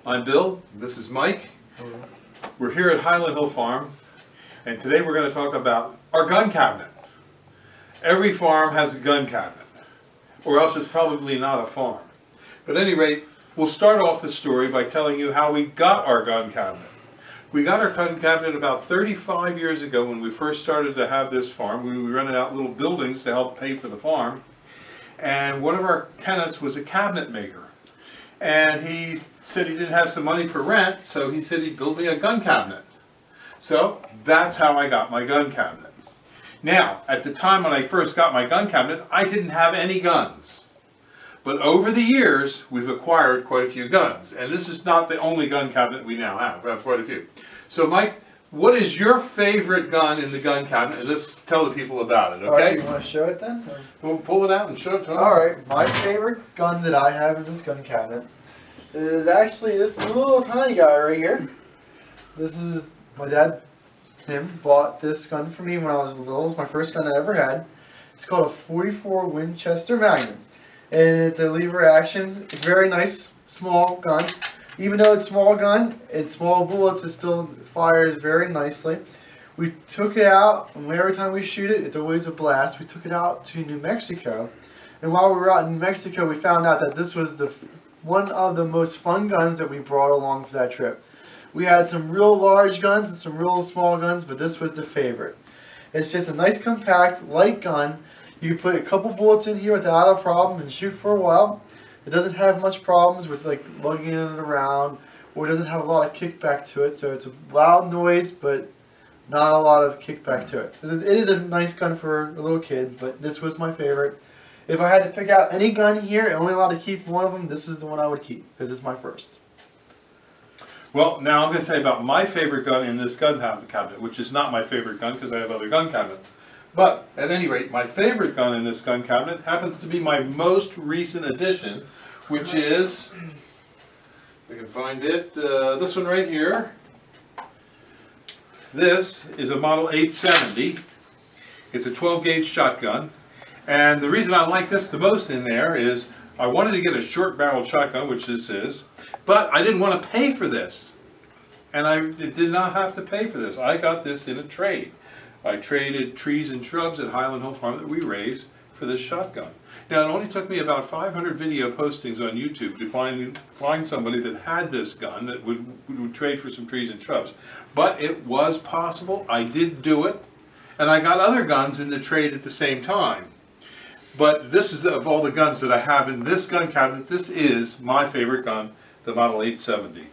I'm Bill, this is Mike. Hello. We're here at Highland Hill Farm, and today we're going to talk about our gun cabinet. Every farm has a gun cabinet, or else it's probably not a farm. But at any rate, we'll start off the story by telling you how we got our gun cabinet. We got our gun cabinet about 35 years ago when we first started to have this farm. We rented out little buildings to help pay for the farm, and one of our tenants was a cabinet maker. And he said he didn't have some money for rent, so he said he'd build me a gun cabinet. So that's how I got my gun cabinet. Now, at the time when I first got my gun cabinet, I didn't have any guns. But over the years, we've acquired quite a few guns. And this is not the only gun cabinet we now have. We have quite a few. So Mike, what is your favorite gun in the gun cabinet? And let's tell the people about it, okay? Alright, you want to show it then? We'll pull it out and show it to them. Alright, my favorite gun that I have in this gun cabinet is actually this little tiny guy right here. This is, my dad, him, bought this gun for me when I was little. It was my first gun I ever had. It's called a .44 Winchester Magnum. And it's a lever action. It's a very nice, small gun. Even though it's a small gun, it's small bullets, it still fires very nicely. We took it out, and every time we shoot it, it's always a blast. We took it out to New Mexico, and while we were out in New Mexico, we found out that this was one of the most fun guns that we brought along for that trip. We had some real large guns and some real small guns, but this was the favorite. It's just a nice, compact, light gun. You can put a couple bullets in here without a problem and shoot for a while. It doesn't have much problems with like lugging it around, or it doesn't have a lot of kickback to it, so it's a loud noise, but not a lot of kickback to it. It is a nice gun for a little kid, but this was my favorite. If I had to pick out any gun here, and only allowed to keep one of them, this is the one I would keep, because it's my first. Well, now I'm going to tell you about my favorite gun in this gun cabinet, which is not my favorite gun because I have other gun cabinets. But, at any rate, my favorite gun in this gun cabinet happens to be my most recent addition, which is, if we can find it, this one right here. This is a Model 870. It's a 12-gauge shotgun. And the reason I like this the most in there is I wanted to get a short-barreled shotgun, which this is, but I didn't want to pay for this. And I did not have to pay for this. I got this in a trade. I traded trees and shrubs at Highland Hill Farm that we raised for this shotgun. Now, it only took me about 500 video postings on YouTube to find somebody that had this gun that would trade for some trees and shrubs. But it was possible. I did do it. And I got other guns in the trade at the same time. But this is, of all the guns that I have in this gun cabinet, this is my favorite gun, the Model 870.